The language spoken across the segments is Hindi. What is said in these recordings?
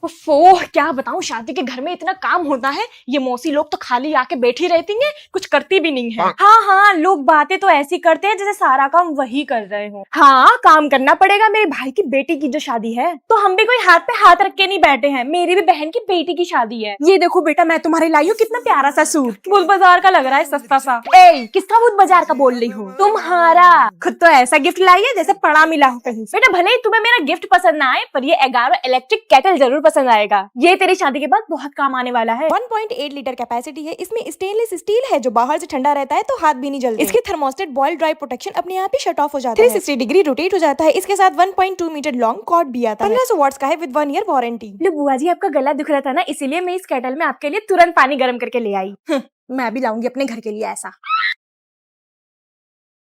ओफो, क्या बताऊं, शादी के घर में इतना काम होता है। ये मौसी लोग तो खाली आके बैठी रहती हैं, कुछ करती भी नहीं है। हाँ हाँ, लोग बातें तो ऐसी करते हैं जैसे सारा काम वही कर रहे हो। हाँ, काम करना पड़ेगा। मेरे भाई की बेटी की जो शादी है तो हम भी कोई हाथ पे हाथ रख के नहीं बैठे हैं। मेरी भी बहन की बेटी की शादी है। ये देखो बेटा, मैं तुम्हारे लाई हूँ कितना प्यारा सा सूट। भूत बाजार का लग रहा है, सस्ता सा। ए, किसका भूत बाजार का बोल रही हो? तुम्हारा। खुद तो ऐसा गिफ्ट लाई है जैसे पड़ा मिला हो कहीं से। बेटा, भले ही तुम्हें मेरा गिफ्ट पसंद ना आए, पर ये एगारो इलेक्ट्रिक केटल जरूर पसंद आएगा। ये तेरी शादी के बाद बहुत काम आने वाला है। 1.8 लीटर कैपेसिटी है। इसमें स्टेनलेस स्टील है जो बाहर से ठंडा रहता है तो हाथ भी नहीं जलते। इसके थर्मोस्टेट बॉयल ड्राई प्रोटेक्शन अपने आप ही शट ऑफ हो जाता है। 360 डिग्री रोटेट हो जाता है। इसके साथ 1.2 मीटर लॉन्ग कॉर्ड भी आता है। 1500 वॉट्स का है विद 1 ईयर वारंटी। लो बुआ जी, आपका गला दुख रहा था ना, इसीलिए मैं इस केटल में आपके लिए तुरंत पानी गर्म करके ले आई। मैं भी लाऊंगी अपने घर के लिए ऐसा।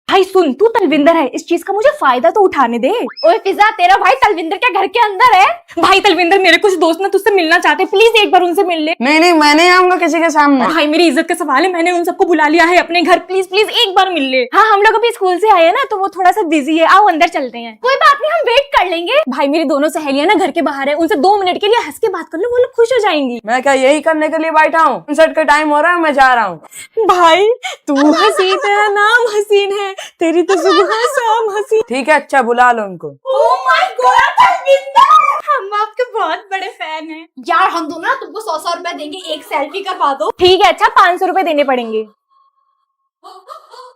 भाई सुन, तू तलविंदर है, इस चीज का मुझे फायदा तो उठाने दे। ओए फिजा, तेरा भाई तलविंदर क्या घर के अंदर है? भाई तलविंदर, मेरे कुछ दोस्त ना तुझसे मिलना चाहते, प्लीज एक बार उनसे मिल ले। नहीं नहीं, मैं नहीं आऊंगा किसी के सामने। भाई मेरी इज्जत का सवाल है, मैंने उन सबको बुला लिया है अपने घर, प्लीज प्लीज एक बार मिल ले। हाँ, हम लोग अभी स्कूल से आए हैं ना तो वो थोड़ा सा बिजी है। आओ अंदर चलते हैं। कोई बात नहीं, हम वेट कर लेंगे। भाई मेरी दोनों सहेलियां ना घर के बाहर है, उनसे 2 मिनट के लिए हंस के बात कर लो, वो लोग खुश हो जाएंगी। मैं क्या यही करने के लिए बैठा हूँ? कंसर्ट का टाइम हो रहा है, मैं जा रहा हूँ। भाई तू हसी, तेरा नाम हसीन है, तेरी तो सुबह शाम हसी। ठीक है, अच्छा बुला लो उनको। ओह माय गॉड तलविंदर, हम आपके बहुत बड़े फैन हैं। यार हम दोनों ना तुमको 100 रुपए देंगे, एक सेल्फी करवा दो। ठीक है, अच्छा 500 रुपए देने पड़ेंगे।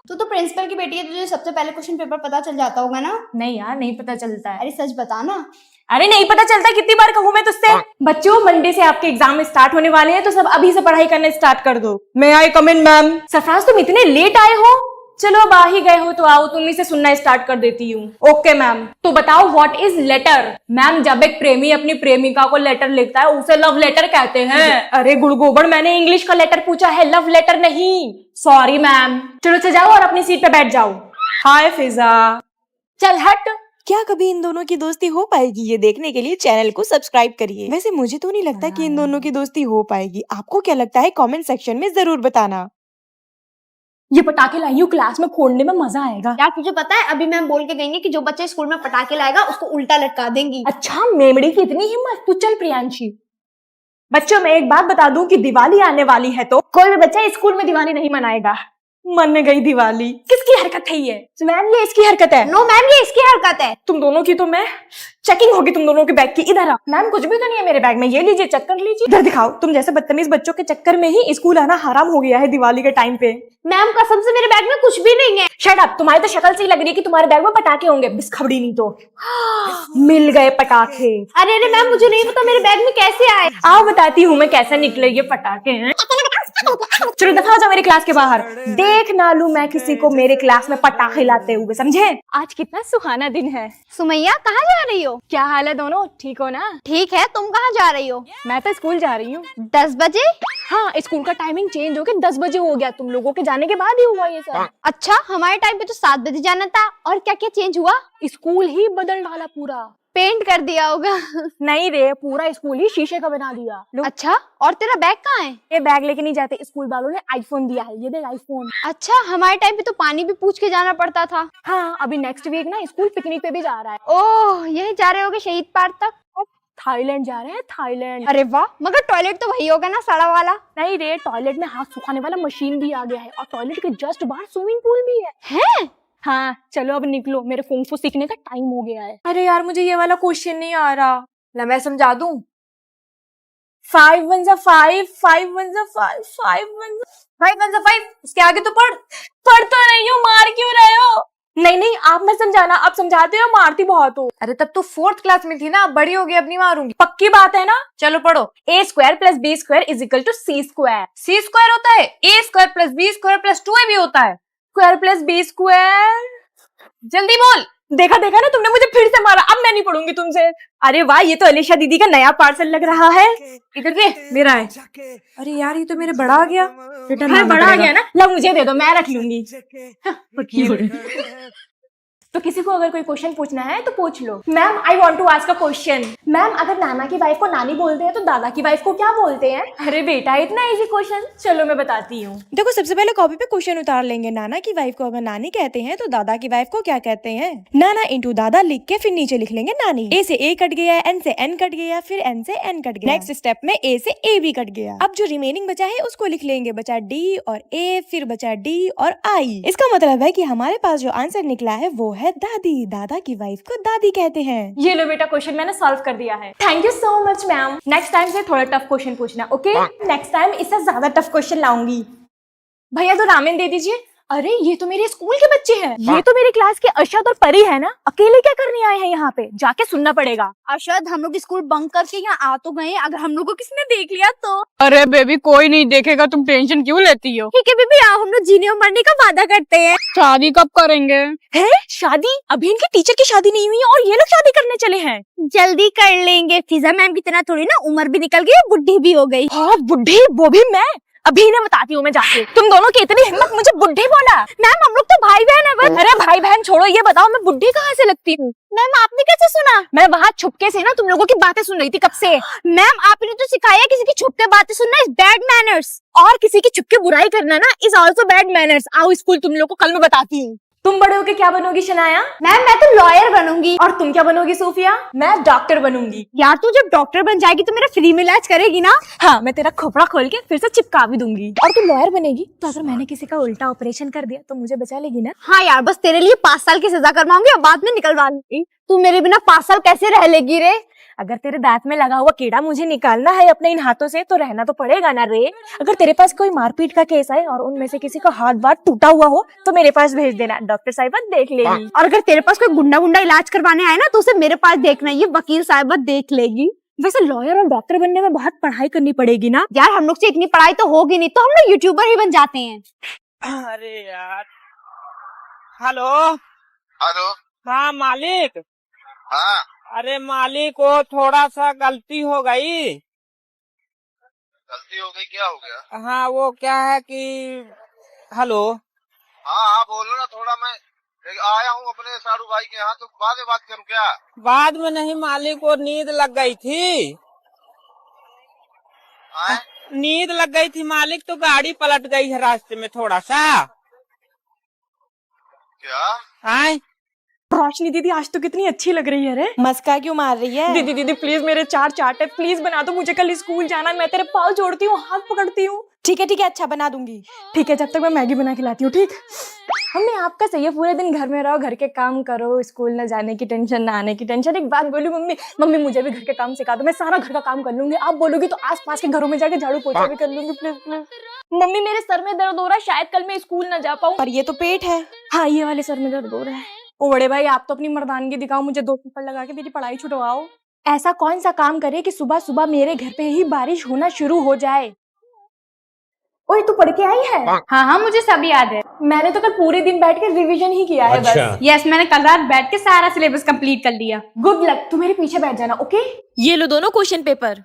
तू तो प्रिंसिपल की बेटी है, तुझे सबसे पहले क्वेश्चन पेपर पता चल जाता होगा ना? नहीं यार, नहीं पता चलता है। अरे सच बता ना। अरे नहीं पता चलता, कितनी बार कहूँ मैं तुझसे। बच्चों, मंडे से आपके एग्जाम स्टार्ट होने वाले हैं तो सब अभी से पढ़ाई करना स्टार्ट कर दो। मैं आई कम इन मैम? सरफराज, तुम इतने लेट आए हो? चलो अब आ ही गए हो तो आओ, तुम्ही से सुनना स्टार्ट कर देती हूँ। ओके मैम, तो बताओ व्हाट इज लेटर? मैम, जब एक प्रेमी अपनी प्रेमिका को लेटर लिखता है उसे लव लेटर कहते हैं। अरे गुड़गोबर, मैंने इंग्लिश का लेटर पूछा है, लव लेटर नहीं। Sorry ma'am. चलो से जाओ और अपनी सीट पे बैठ जाओ। हाय फिजा। चल हट। क्या कभी इन दोनों की दोस्ती हो पाएगी? ये देखने के लिए चैनल को सब्सक्राइब करिए। वैसे मुझे तो नहीं लगता कि इन दोनों की दोस्ती हो पाएगी। आपको क्या लगता है कमेंट सेक्शन में जरूर बताना। ये पटाखे लाई हूँ, क्लास में फोड़ने में मजा आएगा। यार तुझे पता है अभी मैम बोल के गई कि जो बच्चे स्कूल में पटाखे लाएगा उसको उल्टा लटका देंगी। अच्छा, मेमड़ी की इतनी हिम्मत। तू चल प्रियांशी। बच्चों, मैं एक बात बता दूं कि दिवाली आने वाली है तो कोई भी बच्चा स्कूल में दिवाली नहीं मनाएगा। मन गई दिवाली। किसकी हरकत है ये? मैम, ये इसकी हरकत है। नो मैम, ये इसकी हरकत है। तुम दोनों की तो मैं चेकिंग होगी, तुम दोनों के बैग की। इधर आओ। मैम, कुछ भी तो नहीं है मेरे बैग में, ये लीजिए, चेक कर लीजिए। इधर दिखाओ। तुम जैसे बदतमीज बच्चों के चक्कर में ही स्कूल आना हराम हो गया है दिवाली के टाइम पे। मैम कसम से मेरे बैग में कुछ भी नहीं है। शट अप, तुम्हारी तो शक्ल से ही लग रही है कि तुम्हारे बैग में पटाखे होंगे। बिस्खबड़ी नहीं तो। मिल गए पटाखे। अरे अरे मैम, मुझे नहीं पता मेरे बैग में कैसे आए। आओ बताती हूँ मैं कैसे निकले ये पटाखे हैं। चलो दफा हो जाओ मेरी क्लास के बाहर। देख ना लूं मैं किसी को मेरे क्लास में पटाखे लाते हुए, समझे? आज कितना सुहाना दिन है। सुमैया, कहाँ जा रही हो? क्या हाल है दोनों, ठीक हो ना? ठीक है, तुम कहाँ जा रही हो? मैं तो स्कूल जा रही हूँ। 10 बजे? हाँ, स्कूल का टाइमिंग चेंज हो गया, 10 बजे हो गया। तुम लोगों के जाने के बाद ही हुआ ये सब। अच्छा, हमारे टाइम पे तो 7 बजे जाना था। और क्या क्या चेंज हुआ? स्कूल ही बदल डाला पूरा। पेंट कर दिया होगा। नहीं रे, पूरा स्कूल ही शीशे का बना दिया। लो। अच्छा, और तेरा बैग कहाँ है? ये बैग लेके नहीं जाते, स्कूल वालों ने आईफोन दिया है, ये देख आईफोन। अच्छा, हमारे टाइम पे तो पानी भी पूछ के जाना पड़ता था। हाँ, अभी नेक्स्ट वीक ना स्कूल पिकनिक पे भी जा रहा है। ओह, यही जा रहे होगे शहीद पार्क तक? थाईलैंड जा रहे हैं, थाईलैंड। अरे वाह, मगर टॉयलेट तो वही होगा ना, सड़ा वाला? नहीं रे, टॉयलेट में हाथ सुखाने वाला मशीन भी आ गया है और टॉयलेट के जस्ट बाहर स्विमिंग पूल भी है। हैं? हाँ, चलो अब निकलो, मेरे कुंग फू सीखने का टाइम हो गया है। अरे यार, मुझे ये वाला क्वेश्चन नहीं आ रहा। ला मैं समझा दूं। 5 1 जा 5, 5 1 जा 5, 5 1 जा 5। इसके आगे तो पढ़ तो रही हूँ, मार क्यों रहे हो? नहीं नहीं, आप मत समझाना, आप समझाते हो मारती बहुत हो। अरे तब तो 4th क्लास में थी ना, अब बड़ी हो गई, अब नहीं मारूंगी। पक्की बात है ना? चलो पढ़ो। a² + b² = c²। c² होता है, a² + b² + 2a भी होता है। Square + b²। जल्दी बोल। देखा देखा ना, तुमने मुझे फिर से मारा। अब मैं नहीं पढ़ूंगी तुमसे। अरे वाह, ये तो अलीशा दीदी का नया पार्सल लग रहा है। इधर दे, मेरा है। अरे यार, ये तो मेरे बड़ा आ गया। रिटर्न हाँ, मांगना बड़ा आ पड़ेगा। गया ना, लो मुझे दे दो, मैं रख लूंगी। तो किसी को अगर कोई क्वेश्चन पूछना है तो पूछ लो। Ma'am I want to ask a question. Ma'am अगर नाना की वाइफ को नानी बोलते हैं तो दादा की वाइफ को क्या बोलते हैं? अरे बेटा इतना इजी क्वेश्चन, चलो मैं बताती हूँ। देखो सबसे पहले कॉपी पे क्वेश्चन उतार लेंगे। नाना की वाइफ को अगर नानी कहते हैं तो दादा की वाइफ को क्या कहते हैं? नाना इंटू दादा लिख के फिर नीचे लिख लेंगे नानी। ए से ए कट गया, एन से एन कट गया, फिर एन से एन कट गया। नेक्स्ट स्टेप में ए से ए भी कट गया। अब जो रिमेनिंग बचा है उसको लिख लेंगे। बचा डी और ए, फिर बचा डी और आई। इसका मतलब है कि हमारे पास जो आंसर निकला है वो है दादी। दादा की वाइफ को दादी कहते हैं। ये लो बेटा क्वेश्चन मैंने सॉल्व कर दिया है। Thank you so much ma'am. Next time से थोड़ा टफ क्वेश्चन पूछना, ओके? नेक्स्ट टाइम इससे ज्यादा टफ क्वेश्चन लाऊंगी। भैया 2 रामेन दे दीजिए। अरे ये तो मेरे स्कूल के बच्चे हैं। ये तो मेरी क्लास के अरशद और परी है ना। अकेले क्या करने आए हैं यहाँ पे? जाके सुनना पड़ेगा। अरशद हम लोग स्कूल बंक करके यहाँ आ तो गए, अगर हम लोग को किसी ने देख लिया तो? अरे बेबी कोई नहीं देखेगा, तुम टेंशन क्यों लेती हो? ठीक है बेबी आओ हम लोग जीने और मरने का वादा करते हैं। शादी कब करेंगे? है शादी? अभी इनके टीचर की शादी नहीं हुई है और ये लोग शादी करने चले हैं। जल्दी कर लेंगे, फिजा मैम की तरह थोड़ी ना उम्र भी निकल गई, बुढ़ी भी हो गई। हाँ बुढ़ी, वो भी मैं। अभी इन्हें बताती हूँ मैं जाके। तुम दोनों की इतनी हिम्मत, मुझे बुढ़ी बोला? मैम हम लोग तो भाई बहन है बस। अरे भाई बहन छोड़ो, ये बताओ मैं बुढ़ी कहाँ से लगती हूँ? मैम आपने कैसे सुना? मैं वहाँ छुपके से ना तुम लोगों की बातें सुन रही थी कब से। मैम आपने तो सिखाया किसी की छुप के बातें सुनना इज बैड मैनर्स। और किसी की छुपके बुराई करना ना इज ऑल्सो बैड मैनर्स। आओ स्कूल तुम लोग को कल मैं बताती हूँ। तुम बड़े होके क्या बनोगी शनाया? मैम मैं तो लॉयर बनूंगी। और तुम क्या बनोगी सूफिया? मैं डॉक्टर बनूंगी। यार तू जब डॉक्टर बन जाएगी तो मेरा फ्री में इलाज करेगी ना? हाँ मैं तेरा खोपड़ा खोल के फिर से चिपका भी दूंगी। और तू लॉयर बनेगी तो अगर मैंने किसी का उल्टा ऑपरेशन कर दिया तो मुझे बचा लेगी ना? हाँ यार बस तेरे लिए 5 साल की सजा करवाऊंगी और बाद में निकलवा लूंगी। तू मेरे बिना 5 साल कैसे रह लेगी रे? अगर तेरे दांत में लगा हुआ कीड़ा मुझे निकालना है अपने इन हाथों से तो रहना तो पड़ेगा ना रे। अगर तेरे पास कोई मारपीट का केस है और उनमें से किसी का हाथ बार टूटा हुआ हो तो मेरे पास भेज देना, डॉक्टर साहिबा देख लेगी। और अगर तेरे पास कोई गुंडा गुंडा इलाज करवाने आए ना तो उसे मेरे पास देखना, ये वकील साहिबा देख लेगी। वैसे लॉयर और डॉक्टर बनने में बहुत पढ़ाई करनी पड़ेगी ना? यार हम लोग से इतनी पढ़ाई तो होगी नहीं, तो हम लोग यूट्यूबर ही बन जाते हैं। अरे यार हेलो। हेलो। हाँ मालिक। हाँ अरे मालिक वो थोड़ा सा गलती हो गई। गलती हो गई, क्या हो गया? हाँ वो क्या है कि हेलो। हाँ हाँ बोलो ना, थोड़ा मैं आया हूँ अपने सारू भाई के यहाँ, तो बाद में बात करूँ क्या? बाद में नहीं मालिक, वो नींद लग गई थी। आए? नींद लग गई थी मालिक, तो गाड़ी पलट गई है रास्ते में थोड़ा सा। क्या? आए रोशनी दीदी आज तो कितनी अच्छी लग रही है रे। मस्का क्यों मार रही है? दीदी दीदी प्लीज मेरे 4 चार्ट है, प्लीज बना दो, मुझे कल स्कूल जाना है। मैं तेरे पाँव जोड़ती हूँ, हाथ पकड़ती हूँ। ठीक है अच्छा बना दूंगी। ठीक है जब तक मैं मैगी बना के लाती हूँ। ठीक हमें आपका चाहिए, पूरे दिन घर में रहो, घर के काम करो, स्कूल न जाने की टेंशन, ना आने की टेंशन। एक बात बोलूं मम्मी, मम्मी मुझे भी घर के काम सिखा दो, मैं सारा घर का काम कर लूंगी। आप बोलोगी तो आसपास के घरों में जाके झाड़ू पोछा भी कर लूंगी। Please please. मम्मी मेरे सर में दर्द हो रहा है, शायद कल मैं स्कूल न जा पाऊँ। पर ये तो पेट है। हाँ ये वाले सर में दर्द हो रहा है। ओ बड़े भाई आप तो अपनी मर्दानगी दिखाओ, मुझे 2 थप्पड़ लगा के मेरी पढ़ाई छुड़वाओ। ऐसा कौन सा काम करे कि सुबह सुबह मेरे घर पे ही बारिश होना शुरू हो जाए। ओए तू पढ़ के आई है? हाँ हाँ मुझे सब याद है। मैंने तो कल पूरे दिन बैठ के रिवीजन ही किया है बस। यस मैंने कल रात बैठ के सारा सिलेबस कंप्लीट कर लिया। गुड लक, तू मेरे पीछे बैठ जाना, ओके? ये लो दोनों क्वेश्चन पेपर।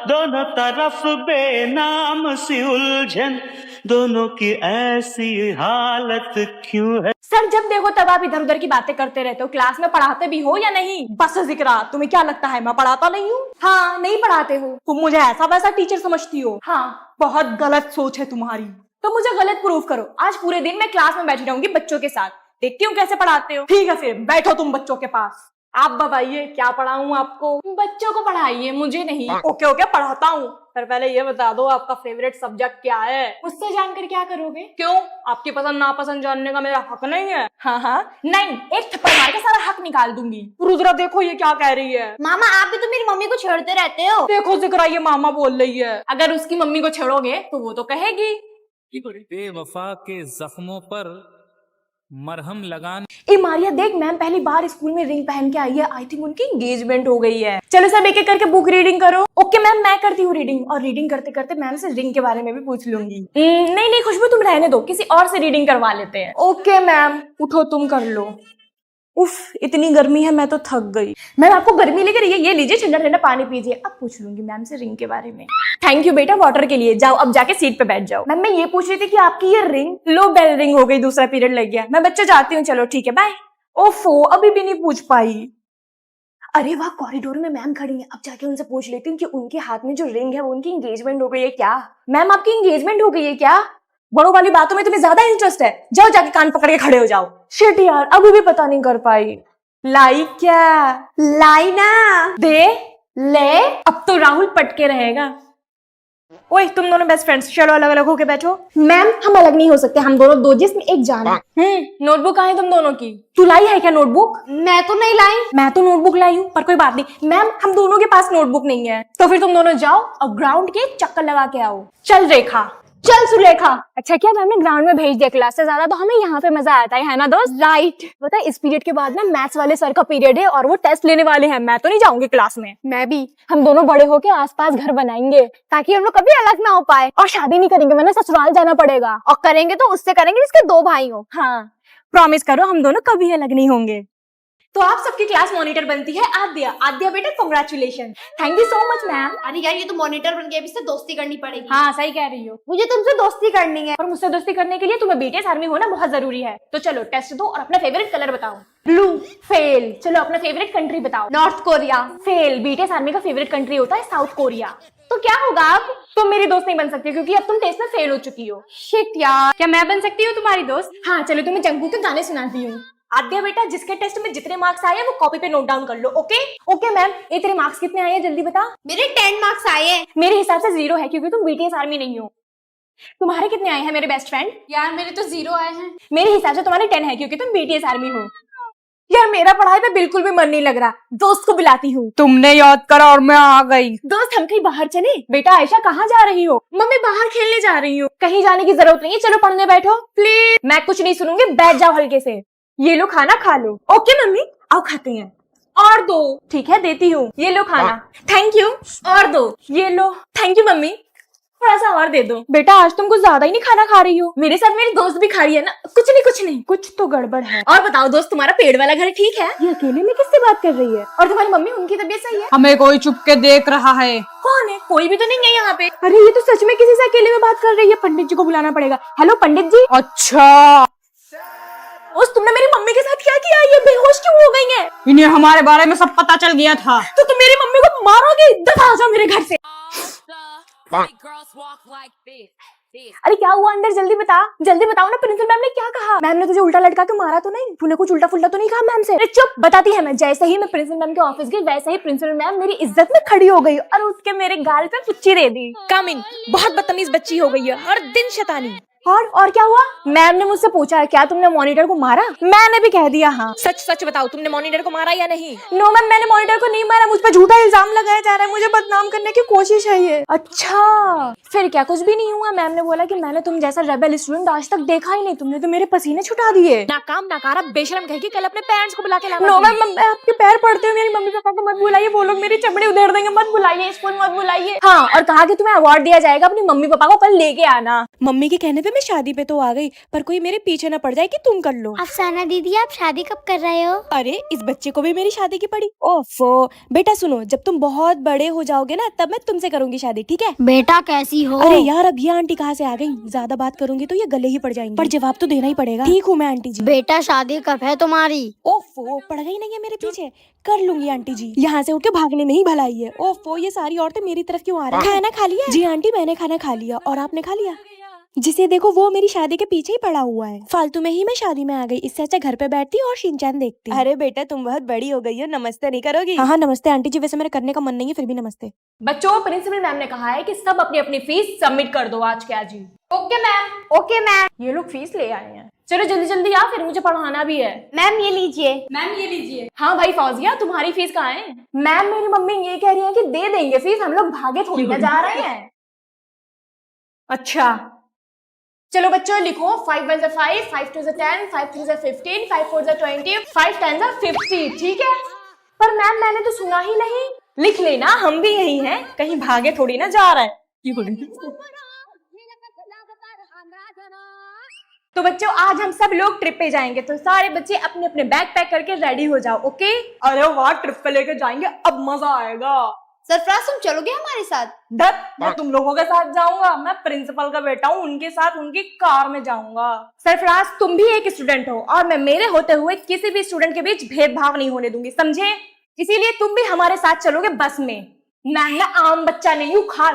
दोनों तरफ बेनाम सी उलझन, दोनों की ऐसी हालत क्यों है? सर जब देखो तब आप इधर उधर की बातें करते रहते हो। क्लास में पढ़ाते भी हो या नहीं? बस जिक्र, तुम्हें क्या लगता है मैं पढ़ाता नहीं हूँ? हाँ नहीं पढ़ाते हो, तुम मुझे ऐसा वैसा टीचर समझती हो। हाँ बहुत गलत सोच है तुम्हारी, तो मुझे गलत प्रूफ करो। आज पूरे दिन मैं क्लास में बैठी रहूंगी बच्चों के साथ, देखती हूँ कैसे पढ़ाते हो। ठीक है फिर बैठो तुम बच्चों के पास। आप बताइए क्या पढ़ाऊं आपको? बच्चों को पढ़ाइए, मुझे नहीं। ओके ओके पढ़ाता हूँ, पर पहले ये बता दो आपका फेवरेट सब्जेक्ट क्या है? उससे जानकर क्या करोगे? क्यों, आपकी पसंद नापसंद जानने का मेरा हक नहीं है? हाँ हाँ नहीं, एक थप्पड़ मार के सारा हक निकाल दूंगी। रुद्रा देखो ये क्या कह रही है। मामा आप भी तो मेरी मम्मी को छेड़ते रहते हो। देखो जिक्रा ये मामा बोल रही है। अगर उसकी मम्मी को छेड़ोगे तो वो तो कहेगी बेवफा के जख्मों पर मरहम लगान। ए मारिया देख मैम पहली बार स्कूल में रिंग पहन के आई है, आई थिंक उनकी एंगेजमेंट हो गई है। चलो सब एक एक करके बुक रीडिंग करो। ओके मैम मैं करती हूँ रीडिंग, और रीडिंग करते करते मैम से रिंग के बारे में भी पूछ लूंगी। नहीं नहीं खुशबू तुम रहने दो, किसी और से रीडिंग करवा लेते हैं। ओके मैम उठो तुम कर लो। उफ, इतनी गर्मी है, मैं तो थक गई। मैम आपको गर्मी लग रही है, ये लीजिए ठंडा ठंडा पानी पीजिए। अब पूछ लूंगी मैम से रिंग के बारे में। थैंक यू बेटा वाटर के लिए। जाओ अब जाके सीट पे बैठ जाओ। मैम मैं ये पूछ रही थी कि आपकी ये रिंग लो बेल रिंग हो गई, दूसरा पीरियड लग गया। मैं बच्चे जाती हूँ, चलो ठीक है बाय। ओफो, अभी भी नहीं पूछ पाई। अरे वाह, कॉरिडोर में मैम खड़ी हैं। अब जाके उनसे पूछ लेती हूँ कि उनके हाथ में जो रिंग है वो उनकी एंगेजमेंट हो गई है क्या। मैम आपकी एंगेजमेंट हो गई है क्या? बड़ों वाली बातों में तुम्हें ज्यादा इंटरेस्ट है। जाओ जाके कान पकड़ के खड़े हो जाओ। शिट यार, अभी भी पता नहीं कर पाई। लाई क्या? लाई ना। दे ले। अब तो राहुल पटके रहेगा। ओए तुम दोनों बेस्ट फ्रेंड्स, चलो अलग अलग होके बैठो। मैम हम अलग नहीं हो सकते, हम दोनों दो जिस्म एक जान है। नोटबुक कहाँ है तुम दोनों की? तू लाई है क्या नोटबुक? मैं तो नहीं लाई। मैं तो नोटबुक लाई हूँ, पर कोई बात नहीं। मैम हम दोनों के पास नोटबुक नहीं है। तो फिर तुम दोनों जाओ और ग्राउंड के चक्कर लगा के आओ। चल रेखा। चल सुलेखा। अच्छा क्या मैम ने ग्राउंड में भेज दिया, क्लास से ज्यादा तो हमें यहाँ पे मजा आता है ना दोस्त? राइट। पता है इस पीरियड के बाद ना मैथ्स वाले सर का पीरियड है और वो टेस्ट लेने वाले हैं। मैं तो नहीं जाऊंगी क्लास में। मैं भी। हम दोनों बड़े होके आसपास घर बनाएंगे ताकि हम लोग कभी अलग ना हो पाए। और शादी नहीं करेंगे, वरना ससुराल जाना पड़ेगा। और करेंगे तो उससे करेंगे जिसके 2 भाई हो। हाँ प्रॉमिस करो हम दोनों कभी अलग नहीं होंगे। तो आप सबकी क्लास मॉनिटर बनती है आद्या। आद्या बेटा congratulation. Thank you so much ma'am. अरे यार ये तो मॉनिटर बन के अभी से दोस्ती करनी पड़ेगी। हाँ सही कह रही हो। मुझे तुमसे दोस्ती करनी है। और मुझसे दोस्ती करने के लिए तुम्हें बीटीएस आर्मी होना बहुत जरूरी है। तो चलो टेस्ट दो और अपना फेवरेट कलर बताओ। ब्लू। फेल। चलो अपना फेवरेट कंट्री बताओ। North Korea. Fail. BTS army का फेवरेट कंट्री होता है साउथ कोरिया। तो क्या होगा अब? तुम मेरी दोस्त नहीं बन सकती क्योंकि अब तुम टेस्ट में फेल हो चुकी हो। शिट यार। क्या मैं बन सकती हूँ तुम्हारी दोस्त? हाँ चलो तुम्हें जंगू के गाने सुनाती हूँ। आद्या बेटा जिसके टेस्ट में जितने मार्क्स आए हैं वो कॉपी पे नोट डाउन कर लो। Okay okay ma'am. ये तेरे मार्क्स कितने आए हैं जल्दी बता। मेरे 10 मार्क्स आए हैं। मेरे हिसाब से 0 है क्योंकि तुम बीटीएस आर्मी नहीं हो। तुम्हारे कितने आए हैं मेरे बेस्ट फ्रेंड? यार मेरे तो 0 आए हैं। मेरे हिसाब से तुम्हारे 10 है क्योंकि तुम बीटीएस आर्मी हो। यार मेरा पढ़ाई पे बिल्कुल भी मन नहीं लग रहा। दोस्त को बुलाती हूँ। तुमने याद करा और मैं आ गई। दोस्त हम कहीं बाहर चले? बेटा आयशा कहाँ जा रही हो? मम्मी बाहर खेलने जा रही हूँ। कहीं जाने की जरूरत नहीं है, चलो पढ़ने बैठो प्लीज। मैं कुछ नहीं सुनूंगी, बैठ जाओ हल्के से। ये लो खाना खा लो। ओके मम्मी आओ खाते हैं। और दो। ठीक है देती हूँ। ये लो खाना। Thank you. और दो। ये लो। Thank you mummy. थोड़ा सा और दे दो। बेटा आज तुम कुछ ज्यादा ही नहीं खाना खा रही हो। मेरे साथ मेरी दोस्त भी खा रही है ना। कुछ नहीं कुछ तो गड़बड़ है। और बताओ दोस्त तुम्हारा पेड़ वाला घर ठीक है? ये अकेले में किससे बात कर रही है? और तुम्हारी मम्मी उनकी तबीयत सही है? हमें कोई चुप के देख रहा है। कौन है? कोई भी तो नहीं है यहाँ पे। अरे ये तो सच में किसी से अकेले में बात कर रही है। पंडित जी को बुलाना पड़ेगा। हेलो पंडित जी। अच्छा तुमने मेरी मम्मी के साथ क्या किया? ये बेहोश क्यों हो गई है? इन्हें हमारे बारे में सब पता चल गया था। तो तुम मेरी मम्मी को मारोगे? दफा आ जाओ मेरे घर से। अरे क्या हुआ अंदर? जल्दी बताओ ना। प्रिंसिपल मैम ने क्या कहा? मैम ने तुझे उल्टा लटका के मारा तो नहीं? तूने कुछ उल्टा फुल्टा तो नहीं कहा मैम से? अरे चुप, बताती है मैं। जैसे ही मैं प्रिंसिपल मैम के ऑफिस गई वैसे ही प्रिंसिपल मैम मेरी इज्जत में खड़ी हो गई और उसके मेरे गाल पे पुच्ची दे दी। कामिन बहुत बदतमीज बच्ची हो गई है, हर दिन शैतानी। और क्या हुआ? मैम ने मुझसे पूछा क्या तुमने मॉनिटर को मारा? मैंने भी कह दिया हाँ। सच बताओ तुमने मॉनिटर को मारा या नहीं? नो मैम मैंने मॉनिटर को नहीं मारा। मुझ पर झूठा इल्जाम लगाया जा रहा है। मुझे बदनाम करने की कोशिश है ये। अच्छा फिर क्या? कुछ भी नहीं हुआ। मैम ने बोला कि मैंने तुम जैसा रेबल स्टूडेंट आज तक देखा ही नहीं। तुमने तो मेरे पसीने छुटा दिए। नाकाम नाकारा बेशरम कह के कल अपने पेरेंट्स को बुला के लाना। नो मैम मैं आपके पैर पड़ते हो। मेरी मम्मी पापा को मत बुलाइए, वो लोग मेरी चमड़ी उधेड़ देंगे। मत बुलाइए, स्कूल मत बुलाइए। हाँ और कहा कि तुम्हें अवार्ड दिया जाएगा, अपनी मम्मी पापा को कल लेके आना। मम्मी के कहने पे मैं शादी पे तो आ गई, पर कोई मेरे पीछे न पड़ जाए कि तुम कर लो। अफसाना दीदी आप शादी कब कर रहे हो? अरे इस बच्चे को भी मेरी शादी की पड़ी। ओफो बेटा सुनो, जब तुम बहुत बड़े हो जाओगे ना तब मैं तुमसे करूंगी शादी, ठीक है? बेटा कैसी हो? अरे यार अब ये आंटी कहाँ से आ गई? ज्यादा बात करूंगी तो ये गले ही पड़ जाएंगी, पर जवाब तो देना ही पड़ेगा। ठीक हूँ मैं आंटी जी। बेटा शादी कब है तुम्हारी? ओफो पड़ गई नहीं है मेरे पीछे। कर लूंगी आंटी जी। यहाँ से उठ के भागने में ही भलाई है। ओफो ये सारी औरतें मेरी तरफ क्यों आ रही हैं? खाना खा लिया? जी आंटी मैंने खाना खा लिया। और आपने खा लिया? जिसे देखो वो मेरी शादी के पीछे ही पड़ा हुआ है। फालतू में ही मैं शादी में आ गई, इससे अच्छा घर पे बैठती और शिनचैन देखती। अरे बेटा तुम बहुत बड़ी हो गई हो, नमस्ते नहीं करोगी? हाँ नमस्ते आंटी जी, वैसे मेरे करने का मन नहीं है फिर भी नमस्ते। बच्चों प्रिंसिपल मैम ने कहा है कि सब अपनी अपनी फीस सबमिट कर दो आज के आज ही। Okay ma'am. Okay ma'am. ये लोग फीस ले आए हैं। चलो जल्दी जल्दी आ, फिर मुझे पढ़ाना भी है। मैम ये लीजिए। मैम ये लीजिए। हाँ भाई फौजिया तुम्हारी फीस कहाँ है? मैम मेरी मम्मी ये कह रही है कि दे देंगे फीस, हम लोग भागे थोड़ी ना जा रहे हैं। अच्छा चलो बच्चों लिखो 5 1 5, 5 2 10, 5 3 15, 5 4 20, 5 10 50, ठीक है? पर मैम मैंने तो सुना ही नहीं। लिख लेना, हम भी यही हैं, कहीं भागे थोड़ी ना जा रहे हैं। तो बच्चों आज हम सब लोग ट्रिप पे जाएंगे, तो सारे बच्चे अपने अपने बैग पैक करके रेडी हो जाओ, ओके? अरे वाह, ट्रिप पे लेके जाएंगे, अब मजा आएगा। सरफराज तुम चलोगे हमारे साथ? दत्त, मैं तुम लोगों के साथ जाऊंगा, मैं प्रिंसिपल का बेटा हूँ, उनके साथ उनकी कार में जाऊंगा। सरफराज तुम भी एक स्टूडेंट हो और मैं मेरे होते हुए किसी भी स्टूडेंट के बीच भेदभाव नहीं होने दूंगी, समझे? इसीलिए तुम भी हमारे साथ चलोगे बस में। मैं ना आम बच्चा नहीं हूँ, खास